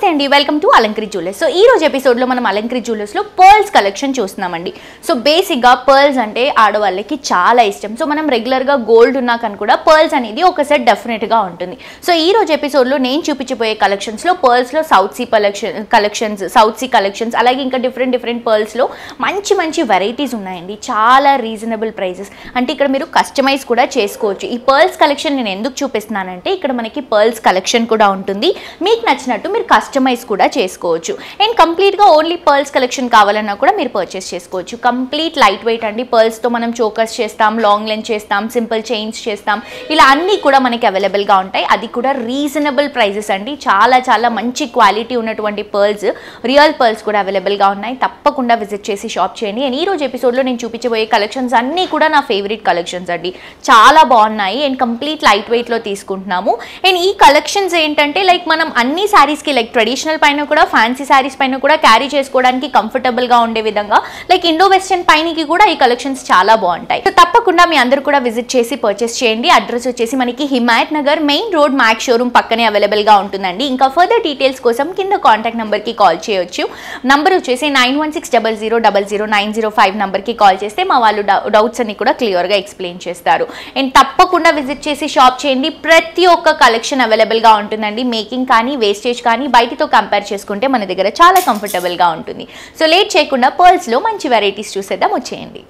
నమస్తే అండి, welcome to అలంకరి jewellers. So ఈ రోజు ఎపిసోడ్లో మనం అలంకరి జ్యువెలర్స్లో పర్ల్స్ కలెక్షన్ చూస్తున్నామండి. సో బేసిక్గా పర్ల్స్ అంటే ఆడవాళ్ళకి చాలా ఇష్టం. సో మనం రెగ్యులర్గా గోల్డ్ ఉన్నా కానీ కూడా పర్ల్స్ అనేది ఒక సెట్ డెఫినెట్గా ఉంటుంది. సో ఈ రోజు ఎపిసోడ్లో నేను చూపించబోయే కలెక్షన్స్లో పర్ల్స్లో సౌత్ సీ కలెక్షన్స్ అలాగే ఇంకా డిఫరెంట్ పర్ల్స్లో మంచి వెరైటీస్ ఉన్నాయండి. చాలా రీజనబుల్ ప్రైజెస్, అంటే ఇక్కడ మీరు కస్టమైజ్ కూడా చేసుకోవచ్చు. ఈ పర్ల్స్ కలెక్షన్ నేను ఎందుకు చూపిస్తున్నానంటే ఇక్కడ మనకి పర్ల్స్ కలెక్షన్ కూడా ఉంటుంది, మీకు నచ్చినట్టు మీరు కస్టమైజ్ కూడా చేసుకోవచ్చు. అండ్ కంప్లీట్గా ఓన్లీ పర్ల్స్ కలెక్షన్ కావాలన్నా కూడా మీరు పర్చేస్ చేసుకోవచ్చు. కంప్లీట్ లైట్ వెయిట్ అండి. పర్ల్స్తో మనం చోకర్స్ చేస్తాం, లాంగ్ లెంత్ చేస్తాం, సింపుల్ చైన్స్ చేస్తాం, ఇలా అన్నీ కూడా మనకి అవైలబుల్గా ఉంటాయి. అది కూడా రీజనబుల్ ప్రైజెస్ అండి. చాలా మంచి క్వాలిటీ ఉన్నటువంటి పర్ల్స్, రియల్ పర్ల్స్ కూడా అవైలబుల్గా ఉన్నాయి. తప్పకుండా విజిట్ చేసి షాప్ చేయండి. అండ్ ఈ రోజు ఎపిసోడ్లో నేను చూపించబోయే కలెక్షన్స్ అన్నీ కూడా నా ఫేవరెట్ కలెక్షన్స్ అండి. చాలా బాగున్నాయి అండ్ కంప్లీట్ లైట్ వెయిట్లో తీసుకుంటున్నాము. అండ్ ఈ కలెక్షన్స్ ఏంటంటే లైక్ మనం అన్ని శారీస్కి లైక్ ట్రెడిషనల్ పైన కూడా ఫ్యాన్సీ శారీస్ పైన కూడా క్యారీ చేసుకోవడానికి కంఫర్టబుల్గా ఉండే విధంగా లైక్ ఇండో వెస్టర్న్ పైనకి కూడా ఈ కలెక్షన్స్ చాలా బాగుంటాయి. సో తప్పకుండా మీ అందరూ కూడా విజిట్ చేసి పర్చేస్ చేయండి. అడ్రస్ వచ్చేసి మనకి Himayat Nagar main road Mac showroom పక్కనే అవైలబుల్గా ఉంటుందండి. ఇంకా ఫర్దర్ డీటెయిల్స్ కోసం కింద కాంటాక్ట్ నెంబర్కి కాల్ చేయొచ్చు. నంబర్ వచ్చేసి 91600905 నెంబర్కి కాల్ చేస్తే మా వాళ్ళు డౌట్స్ అన్ని కూడా క్లియర్గా ఎక్స్ప్లెయిన్ చేస్తారు. అండ్ తప్పకుండా విజిట్ చేసి షాప్ చేయండి. ప్రతి ఒక్క కలెక్షన్ అవైలబుల్గా ఉంటుందండి. మేకింగ్ కానీ వేస్టేజ్ కానీ బయటతో కంపేర్ చేసుకుంటే మన దగ్గర చాలా కంఫర్టబుల్గా ఉంటుంది. సో లేట్ చేయకుండా పర్ల్స్లో మంచి వెరైటీస్ చూసేద్దాం, వచ్చేయండి.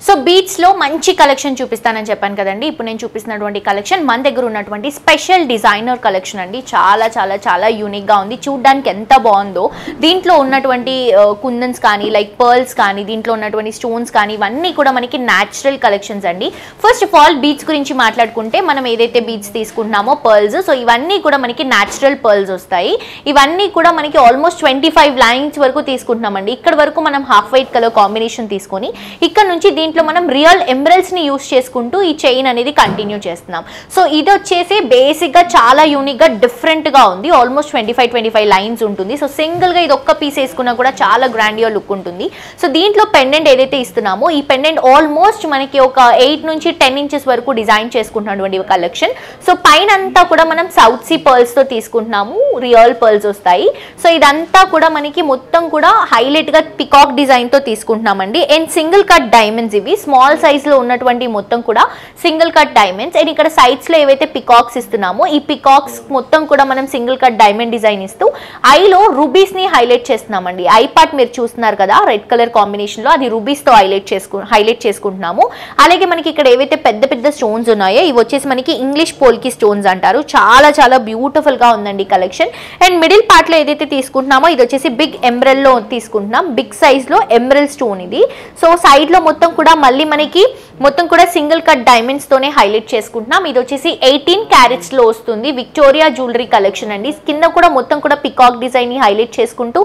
సో బీట్స్లో మంచి కలెక్షన్ చూపిస్తానని చెప్పాను కదండి. ఇప్పుడు నేను చూపిస్తున్నటువంటి కలెక్షన్ మన దగ్గర ఉన్నటువంటి స్పెషల్ డిజైనర్ కలెక్షన్ అండి. చాలా యూనిక్గా ఉంది. చూడ్డానికి ఎంత బాగుందో. దీంట్లో ఉన్నటువంటి కుందన్స్ కానీ లైక్ పర్ల్స్ కానీ దీంట్లో ఉన్నటువంటి స్టోన్స్ కానీ ఇవన్నీ కూడా మనకి న్యాచురల్ కలెక్షన్స్ అండి. ఫస్ట్ ఆఫ్ ఆల్ బీట్స్ గురించి మాట్లాడుకుంటే మనం ఏదైతే బీట్స్ తీసుకుంటున్నామో పర్ల్స్, సో ఇవన్నీ కూడా మనకి న్యాచురల్ పర్ల్స్ వస్తాయి. ఇవన్నీ కూడా మనకి ఆల్మోస్ట్ 25 లైన్స్ వరకు తీసుకుంటున్నామండి. ఇక్కడ వరకు మనం హాఫ్ వైట్ కలర్ కాంబినేషన్ తీసుకొని ఇక్కడ నుంచి దీంట్లో మనం రియల్ ఎమరల్డ్స్ ని యూస్ చేసుకుంటూ ఈ చైన్ అనేది కంటిన్యూ చేస్తున్నాం. సో ఇది వచ్చేసి బేసిక్ గా చాలా యూనిక్ గా డిఫరెంట్ గా ఉంది. ఆల్మోస్ట్ 25 లైన్స్ ఉంటుంది. సో సింగిల్ గా ఇది ఒక్క పీస్ వేసుకున్నా కూడా చాలా గ్రాండియర్ లుక్ ఉంటుంది. సో దీంట్లో పెండెంట్ ఏదైతే ఇస్తున్నామో ఈ పెండెంట్ ఆల్మోస్ట్ మనకి ఒక 8 నుంచి 10 ఇంచెస్ వరకు డిజైన్ చేసుకుంటున్నటువంటి కలెక్షన్. సో పైన అంతా కూడా మనం సౌత్ సీ పర్ల్స్ తో తీసుకుంటున్నాము. రియల్ పర్ల్స్ వస్తాయి. సో ఇదంతా కూడా మనకి మొత్తం కూడా హైలైట్ గా పికాక్ డిజైన్ తో తీసుకుంటున్నామండి. అండ్ సింగిల్ కట్ డైమండ్స్, ఇవి స్మాల్ సైజ్ లో ఉన్నటువంటి మొత్తం కూడా సింగిల్ కట్ డైమండ్స్. అండ్ ఇక్కడ సైడ్స్ లో ఏవైతే పికాక్స్ ఇస్తున్నామో ఈ పికాక్స్ మొత్తం కూడా మనం సింగిల్ కట్ డైమండ్ డిజైన్ ఇస్తూ ఐలో రూబీస్ ని హైలైట్ చేస్తున్నామండి. ఐ పార్ట్ మీరు చూస్తున్నారు కదా రెడ్ కలర్ కాంబినేషన్ లో, అది రూబీస్ తో హైలైట్ చేసుకుంటున్నాము. అలాగే మనకి ఇక్కడ ఏవైతే పెద్ద స్టోన్స్ ఉన్నాయో ఇవి వచ్చేసి మనకి ఇంగ్లీష్ పోల్కి స్టోన్స్ అంటారు. చాలా బ్యూటిఫుల్ గా ఉందండి కలెక్షన్. అండ్ మిడిల్ పార్ట్ లో ఏదైతే తీసుకుంటున్నామో ఇది వచ్చేసి బిగ్ ఎమరల్ లో తీసుకుంటున్నాం. బిగ్ సైజ్ లో ఎమరల్ స్టోన్ ఇది. సో సైడ్ లో మొత్తం కూడా మళ్ళీ మనకి మొత్తం కూడా సింగిల్ కట్ డైమండ్స్ తోనే హైలైట్ చేసుకుంటున్నాం. ఇది వచ్చేసి 18 క్యారెట్స్ లో వస్తుంది. విక్టోరియా జ్యువెలరీ కలెక్షన్ అండి. కింద కూడా మొత్తం కూడా పికాక్ డిజైన్ ని హైలైట్ చేసుకుంటూ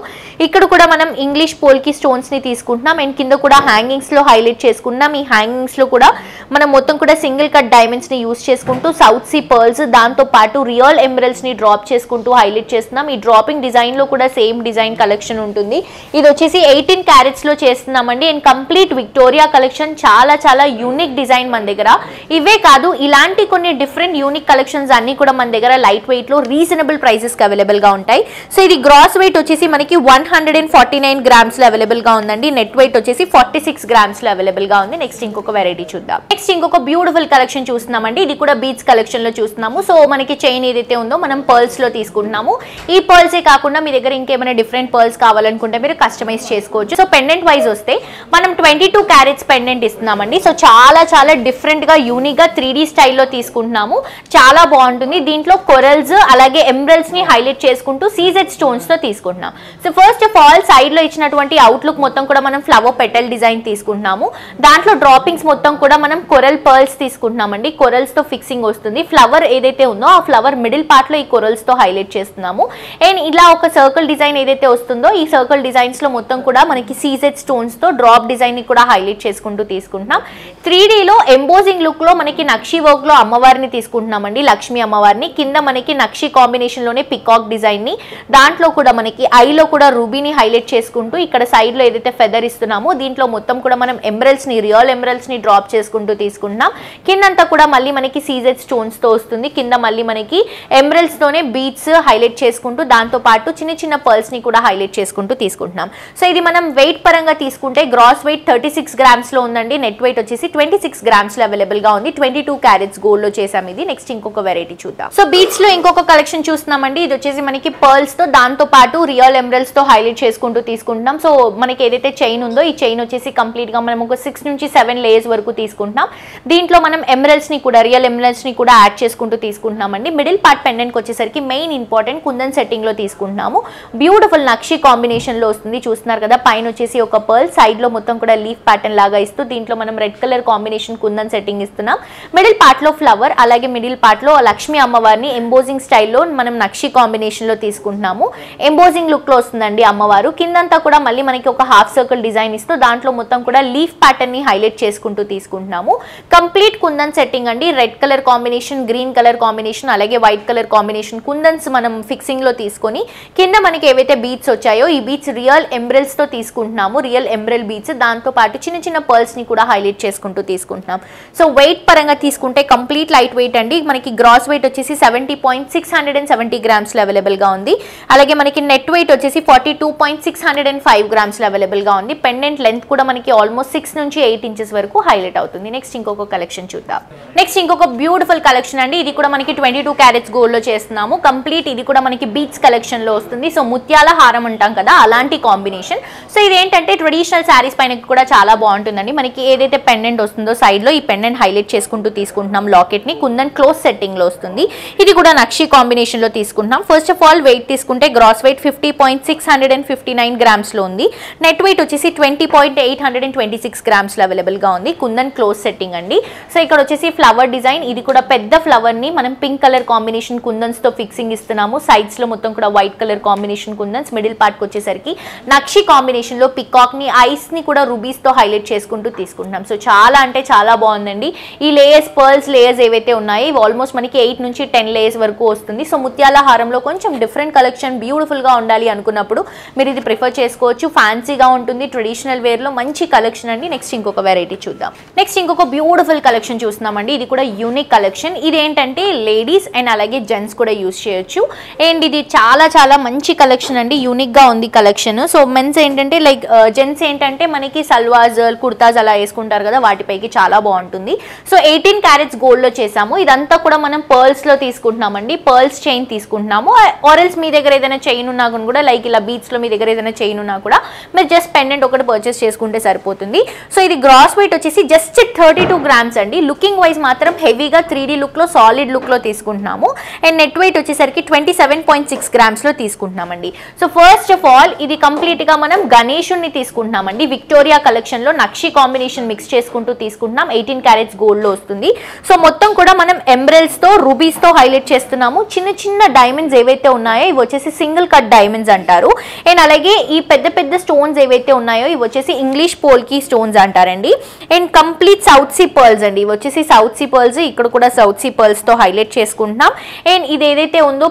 ఇక్కడ కూడా మనం ఇంగ్లీష్ పోల్కి స్టోన్స్ ని తీసుకుంటున్నాం. అండ్ కింద కూడా హ్యాంగింగ్స్ లో హైలైట్ చేసుకుంటున్నాం. ఈ హ్యాంగింగ్స్ లో కూడా మనం మొత్తం కూడా సింగిల్ కట్ డైమండ్స్ ని యూస్ చేసుకుంటూ సౌత్ సీ పర్ల్స్ దాంతో పాటు రియల్ ఎమరల్డ్స్ ని డ్రాప్ చేసుకుంటూ హైలైట్ చేస్తున్నాం. ఈ డ్రాపింగ్ డిజైన్ లో కూడా సేమ్ డిజైన్ కలెక్షన్ ఉంటుంది. ఇది వచ్చేసి 18 క్యారెట్స్ లో చేస్తున్నామండి. అండ్ కంప్లీట్ విక్టోరియా కలెక్షన్ చాలా యూనిక్ డిజైన్ మన దగ్గర. ఇవే కాదు ఇలాంటి కొన్ని డిఫరెంట్ యూనిక్ కలెక్షన్స్ అన్ని కూడా మన దగ్గర లైట్ వెయిట్ లో రీజనబుల్ ప్రైసెస్ కి అవైలబుల్ గా ఉంటాయి. సో ఇది గ్రాస్ వెయిట్ వచ్చేసి మనకి 149 గ్రామ్స్ లో అవైలబుల్ గా ఉందండి. నెట్ వెయిట్ వచ్చేసి 46 గ్రామ్స్ లో అవైలబుల్ గా ఉంది. నెక్స్ట్ ఇంకొక వెరైటీ చూద్దాం. నెక్స్ట్ ఇంకొక బ్యూటిఫుల్ కలెక్షన్ చూస్తున్నామండి. ఇది కూడా బీట్స్ కలెక్షన్ లో చూస్తున్నాము. సో మనకి చైన్ ఏదైతే ఉందో మనం పర్ల్స్ లో తీసుకుంటున్నాము. ఈ పర్ల్సే కాకుండా మీ దగ్గర ఇంకేమైనా డిఫరెంట్ పర్ల్స్ కావాలనుకుంటే మీరు కస్టమైజ్ చేసుకోవచ్చు. సో పెండెంట్ వైజ్ వస్తే మనం 22 క్యారెట్స్ పెండెంట్ ఇస్తున్నామండి. సో చాలా చాలా డిఫరెంట్ గా యూనిక్ గా 3D స్టైల్లో తీసుకుంటున్నాము. చాలా బాగుంటుంది. దీంట్లో కొరల్స్ అలాగే ఎమరల్డ్స్ ని హైలైట్ చేసుకుంటూ సీజెడ్ స్టోన్స్ తో తీసుకుంటున్నాం. So first of all side లో ఇచ్చినటువంటి అవుట్లుక్ మొత్తం కూడా మనం ఫ్లవర్ పెటల్ డిజైన్ తీసుకుంటున్నాము. దాంట్లో డ్రాపింగ్స్ మొత్తం కూడా మనం కొరల్ పర్ల్స్ తీసుకుంటున్నామండి. కొరల్స్ తో ఫిక్సింగ్ వస్తుంది. ఫ్లవర్ ఏదైతే ఉందో ఆ ఫ్లవర్ మిడిల్ పార్ట్ లో ఈ కొరల్స్ తో హైలైట్ చేస్తున్నాము. అండ్ ఇలా ఒక సర్కిల్ డిజైన్ ఏదైతే వస్తుందో ఈ సర్కిల్ డిజైన్స్ లో మొత్తం కూడా మనకి సీజెడ్ స్టోన్స్ తో డ్రాప్ డిజైన్ ని కూడా హైలైట్ చేసుకుంటూ తీసుకుంటున్నాం. 3D లో ఎంబోజింగ్ లుక్ లో మనకి నక్షి వర్క్ లో అమ్మవారిని తీసుకుంటున్నామండి. లక్ష్మీ అమ్మవారిని కింద మనకి నక్షి కాంబినేషన్ లోనే పికాక్ డిజైన్ ని, దాంట్లో కూడా మనకి ఐలో కూడా రూబీని హైలైట్ చేసుకుంటూ ఇక్కడ సైడ్ లో ఏదైతే ఫెదర్ ఇస్తున్నామో దీంట్లో మొత్తం కూడా మనం ఎమరల్డ్స్ ని రియల్ ఎమరల్డ్స్ ని డ్రాప్ చేసుకుంటూ తీసుకుంటున్నాం. కిందంతా కూడా మళ్ళీ మనకి సీజెడ్ స్టోన్స్ తో వస్తుంది. కింద మళ్ళీ మనకి ఎమరల్డ్స్ తోనే బీట్స్ హైలైట్ చేసుకుంటూ దాంతో పాటు చిన్న చిన్న పర్ల్స్ ని కూడా హైలైట్ చేసుకుంటూ తీసుకుంటున్నాం. సో ఇది మనం వెయిట్ పరంగా తీసుకుంటే గ్రాస్ వెయిట్ 36 గ్రామ్స్ లో ఉందండి. నెట్ వెయిట్ వచ్చేసి 26 గ్రామ్స్ లో అవైలబుల్ గా ఉంది. 22 క్యారెట్స్ గోల్డ్ లో చేసాం ఇది. నెక్స్ట్ ఇంకొక వెరైటీ చూద్దాం. సో బీట్స్ లో ఇంకొక కలెక్షన్ చూస్తున్నామండి. ఇది వచ్చేసి మనకి పర్ల్స్ తో దాంతో పాటు రియల్ ఎమరల్డ్స్ తో హైలైట్ చేసుకుంటూ తీసుకుంటున్నాం. సో మనకి ఏదైతే చైన్ ఉందో ఈ చైన్ వచ్చేసి కంప్లీట్ గా మనం ఒక 6 నుంచి 7 లేయర్స్ వరకు తీసుకుంటున్నాం. దీంట్లో మనం ఎమరల్డ్స్ ని కూడా రియల్ ఎమరల్డ్స్ ని కూడా యాడ్ చేసుకుంటూ తీసుకుంటున్నామండి. మిడిల్ పార్ట్ పెండెంట్ కి వచ్చేసరికి మెయిన్ ఇంపార్టెంట్ కుందన్ సెట్టింగ్ లో తీసుకుంటున్నాము. బ్యూటిఫుల్ నక్షి కాంబినేషన్ లో వస్తుంది. చూస్తున్నారు కదా, పైన వచ్చేసి ఒక పర్ల్, సైడ్ లో మొత్తం కూడా లీఫ్ ప్యాటర్న్ లాగా ఇస్తూ దీంట్లో మనం red colour combination kundan setting ఇస్తున్నాం. మిడిల్ పార్ట్ లో ఫ్లవర్, అలాగే మిడిల్ పార్ట్ లో లక్ష్మీ అమ్మవారిని ఎంబోజింగ్ స్టైల్లో మనం నక్షి కాంబినేషన్ లో తీసుకుంటున్నాము. ఎంబోజింగ్ లుక్ లో వస్తుందండి అమ్మవారు. కిందంతా కూడా మళ్ళీ మనకి ఒక హాఫ్ సర్కిల్ డిజైన్ ఇస్తూ దాంట్లో మొత్తం కూడా లీఫ్ ప్యాటర్న్ ని హైలైట్ చేసుకుంటూ తీసుకుంటున్నాము. కంప్లీట్ కుందన్ సెట్టింగ్ అండి. Red colour combination, green colour combination, అలాగే వైట్ కలర్ కాంబినేషన్ కుందన్స్ మనం ఫిక్సింగ్ లో తీసుకొని కింద మనకి ఏవైతే బీట్స్ వచ్చాయో ఈ బీట్స్ రియల్ ఎమరల్డ్స్ తో తీసుకుంటున్నాము. రియల్ ఎమరల్డ్ బీట్స్, దాంతో పాటు చిన్న చిన్న పర్ల్స్ ని కూడా హైలైట్ చేసుకుంటూ తీసుకుంటున్నాం. సో వెయిట్ పరంగా తీసుకుంటే కంప్లీట్ లైట్ వెయిట్ అండి. మనకి గ్రాస్ వెయిట్ వచ్చేసి 70.670 గ్రామ్స్ లో అవైలబుల్ గా ఉంది. అలాగే మనకి నెట్ వెయిట్ వచ్చేసి 42.605 గ్రామ్స్ లో అవైలబుల్ గా ఉంది. పెండెంట్ లెంత్ కూడా మనకి ఆల్మోస్ట్ 6 నుంచి 8 ఇంచెస్ వరకు హైలైట్ అవుతుంది. నెక్స్ట్ ఇంకొక కలెక్షన్ చూద్దాం. నెక్స్ట్ ఇంకొక బ్యూటిఫుల్ కలెక్షన్ అండి. ఇది కూడా మనకి 22 క్యారెట్స్ గోల్డ్ లో చేస్తున్నాము. కంప్లీట్ ఇది కూడా మనకి బీట్స్ కలెక్షన్ లో వస్తుంది. సో ముత్యాల హారం అంటాం కదా, అలాంటి కాంబినేషన్. సో ఇది ఏంటంటే ట్రెడిషనల్ శారీస్ పైన కూడా చాలా బాగుంటుందండి. మనకి ఏదైతే పెండెంట్ వస్తుందో సైడ్ లో ఈ పెండెంట్ హైలైట్ చేసుకుంటూ తీసుకుంటున్నాం. లాకెట్ ని కుందన్ క్లోజ్ సెట్టింగ్ లో వస్తుంది. ఇది కూడా నక్షి కాంబినేషన్ లో తీసుకుంటున్నాం. ఫస్ట్ ఆఫ్ ఆల్ వెయిట్ తీసుకుంటే గ్రాస్ వెయిట్ 50.659 గ్రామ్స్ లో ఉంది. నెట్ వెయిట్ వచ్చేసి 20.826 గ్రామ్స్ లో అవైలబుల్ గా ఉంది. కుందన్ క్లోజ్ సెట్టింగ్ అండి. సో ఇక్కడ వచ్చేసి ఫ్లవర్ డిజైన్. ఇది కూడా పెద్ద ఫ్లవర్ ని మనం పింక్ కలర్ కాంబినేషన్ కుందన్స్ తో ఫిక్సింగ్ ఇస్తున్నాము. సైడ్స్ లో మొత్తం కూడా వైట్ కలర్ కాంబినేషన్ కుందన్స్. మిడిల్ పార్ట్ కి వచ్చేసరికి నక్షి కాంబినేషన్ లో పికాక్ ని, ఐస్ ని కూడా రూబీస్ తో హైలైట్ చేసుకుంటూ తీసుకుంటున్నాం. సో చాలా అంటే చాలా బాగుందండి. ఈ లేయర్స్, పర్ల్స్ లేయర్స్ ఏవైతే ఉన్నాయో ఇవి ఆల్మోస్ట్ మనకి 8 నుంచి 10 లేయర్స్ వరకు వస్తుంది. సో ముత్యాల హారంలో కొంచెం డిఫరెంట్ కలెక్షన్, బ్యూటిఫుల్ గా ఉండాలి అనుకున్నప్పుడు మీరు ఇది ప్రిఫర్ చేసుకోవచ్చు. ఫ్యాన్సీగా ఉంటుంది. ట్రెడిషనల్ వేర్ లో మంచి కలెక్షన్ అండి. నెక్స్ట్ ఇంకొక వెరైటీ చూద్దాం. నెక్స్ట్ ఇంకొక బ్యూటిఫుల్ కలెక్షన్ చూస్తున్నామండి. ఇది కూడా యూనిక్ కలెక్షన్. ఇది ఏంటంటే లేడీస్ అండ్ అలాగే జెంట్స్ కూడా యూస్ చేయొచ్చు. అండ్ ఇది చాలా చాలా మంచి కలెక్షన్ అండి. యూనిక్ గా ఉంది కలెక్షన్. సో మెన్స్ ఏంటంటే లైక్ జెంట్స్ ఏంటంటే మనకి సల్వార్స్, కుర్తాస్ అలా వేసుకుంటారు కదా, వాటిపైకి చాలా బాగుంటుంది. సో 18 క్యారెట్స్ గోల్డ్ లో చేసాము. ఇదంతా కూడా మనం పర్ల్స్ లో తీసుకుంటున్నామండి. పర్ల్స్ చైన్ తీసుకుంటున్నాము. ఆరెల్స్ మీ దగ్గర ఏదైనా చైన్ ఉన్నా కూడా లైక్ ఇలా బీట్స్ లో మీ దగ్గర ఏదైనా చైన్ ఉన్నా కూడా మీరు జస్ట్ పెండెంట్ ఒకటి పర్చేస్ చేసుకుంటే సరిపోతుంది. సో ఇది గ్రాస్ వెయిట్ వచ్చేసి జస్ట్ 32 గ్రామ్స్ అండి. లుకింగ్ వైజ్ మాత్రం హెవీగా 3D లుక్ లో, సాలిడ్ లుక్ లో తీసుకుంటున్నాము. అండ్ నెట్ వెయిట్ వచ్చేసరికి 27.6 గ్రామ్స్ లో తీసుకుంటున్నామండి. సో ఫస్ట్ ఆఫ్ ఆల్ ఇది కంప్లీట్ గా మనం గణేశుని తీసుకుంటున్నామండి. విక్టోరియా కలెక్షన్ లో నక్షి కాంబినేషన్ మిక్స్ చేసుకుంటూ తీసుకుంటున్నాం. 18 క్యారెట్స్ గోల్డ్ లో వస్తుంది. సో మొత్తం కూడా మనం ఎంబ్రెల్స్ తో, రూబీస్ తో హైలైట్ చేస్తున్నాము. చిన్న చిన్న డైమండ్స్ ఏవైతే ఉన్నాయో ఇవి వచ్చేసి సింగిల్ కట్ డైమండ్స్ అంటారు. అండ్ అలాగే ఈ పెద్ద పెద్ద స్టోన్స్ ఏవైతే ఉన్నాయో ఇవి వచ్చేసి ఇంగ్లీష్ పోల్కి స్టోన్స్ అంటారండి. And complete south sea pearls అండి. ఇవి వచ్చేసి సౌత్ సీ పర్ల్స్. ఇక్కడ కూడా సౌత్ సీ పర్ల్స్ తో హైలైట్ చేసుకుంటున్నాం. అండ్ ఇది ఏదైతే ఉందో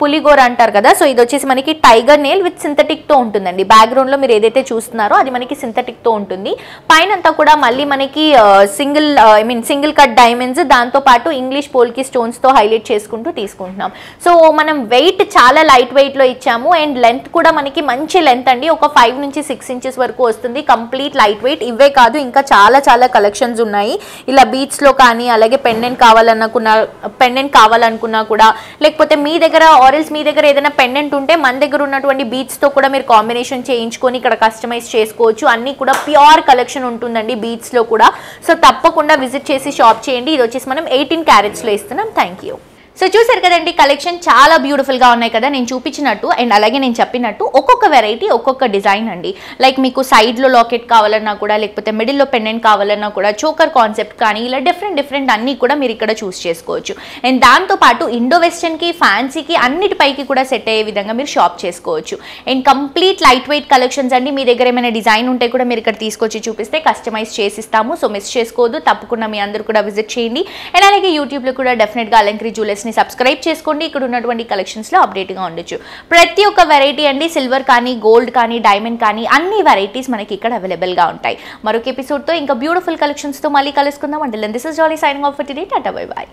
పులిగోర అంటారు కదా, సో ఇది వచ్చేసి మనకి టైగర్ నెయిల్ విత్ సింథటిక్ తో ఉంటుందండి. బ్యాక్గ్రౌండ్ లో మీరు ఏదైతే చూస్తున్నారో అది మనకి సింథటిక్ తో ఉంటుంది. పైన అంతా కూడా మళ్ళీ మనకి సింగిల్ కట్ డైమండ్స్, దాంతో పాటు ఇంగ్లీష్ పోల్కి స్టోన్స్ తో హైలైట్ చేసుకుంటూ తీసుకుంటున్నాం. సో మనం వెయిట్ చాలా లైట్ వెయిట్ లో ఇచ్చాము. అండ్ లెంత్ కూడా మనకి మంచి లెంత్ అండి. ఒక 5 నుంచి 6 ఇంచెస్ వరకు వస్తుంది. Complete light weight. ఇవే కాదు ఇంకా చాలా చాలా కలెక్షన్స్ ఉన్నాయి. ఇలా బీట్స్ లో కానీ, అలాగే పెండెంట్ కావాలనుకున్నా కూడా, లేకపోతే మీ దగ్గర ఆరెల్స్ మీ దగ్గర ఏదైనా పెండెంట్ ఉంటే మన దగ్గర ఉన్నటువంటి బీట్స్ తో కూడా మీరు కాంబినేషన్ చేయించుకొని ఇక్కడ కస్టమైజ్ చేసుకోవచ్చు. అన్ని కూడా ప్యూర్ కలెక్షన్ ఉంటుందండి బీట్స్ లో కూడా. కూడా. సో తప్పకుండా విజిట్ చేసి షాప్ చేయండి. ఇది వచ్చేసి మనం 18 క్యారెట్స్లో ఇస్తున్నాం. Thank you. సో చూసారు కదండి, కలెక్షన్ చాలా బ్యూటిఫుల్గా ఉన్నాయి కదా నేను చూపించినట్టు. అండ్ అలాగే నేను చెప్పినట్టు ఒక్కొక్క వెరైటీ ఒక్కొక్క డిజైన్ అండి. లైక్ మీకు సైడ్లో లాకెట్ కావాలన్నా కూడా, లేకపోతే మిడిల్లో పెండెంట్ కావాలన్నా కూడా, చోకర్ కాన్సెప్ట్ కానీ ఇలా డిఫరెంట్ అన్నీ కూడా మీరు ఇక్కడ చూస్ చేసుకోవచ్చు. అండ్ దాంతోపాటు ఇండో వెస్టర్న్కి, ఫ్యాన్సీకి అన్నిటిపైకి కూడా సెట్ అయ్యే విధంగా మీరు షాప్ చేసుకోవచ్చు. And complete light weight collections అండి. మీ దగ్గర ఏమైనా డిజైన్ ఉంటే కూడా మీరు ఇక్కడ తీసుకొచ్చి చూపిస్తే కస్టమైజ్ చేసిస్తాము. సో మిస్ చేసుకోవద్దు, తప్పకుండా మీ అందరూ కూడా విజిట్ చేయండి. అండ్ అలాగే యూట్యూబ్లో కూడా డెఫినెట్గా అలంకరి జ్యువెలర్స్ని సబ్స్క్రైబ్ చేసుకోండి. ఇక్కడ ఉన్నటువంటి కలెక్షన్స్లో అప్డేట్గా ఉండొచ్చు. ప్రతి ఒక్క వెరైటీ అండి, సిల్వర్ కానీ, గోల్డ్ కానీ, డైమండ్ కానీ అన్ని వెరైటీస్ మనకి ఇక్కడ అవైలబుల్గా ఉంటాయి. మరొక ఎపిసోడ్తో ఇంకా బ్యూటిఫుల్ కలెక్షన్స్తో మళ్ళీ కలుసుకుందాం. అంటే this is jolly signing off for today. Tata bye by.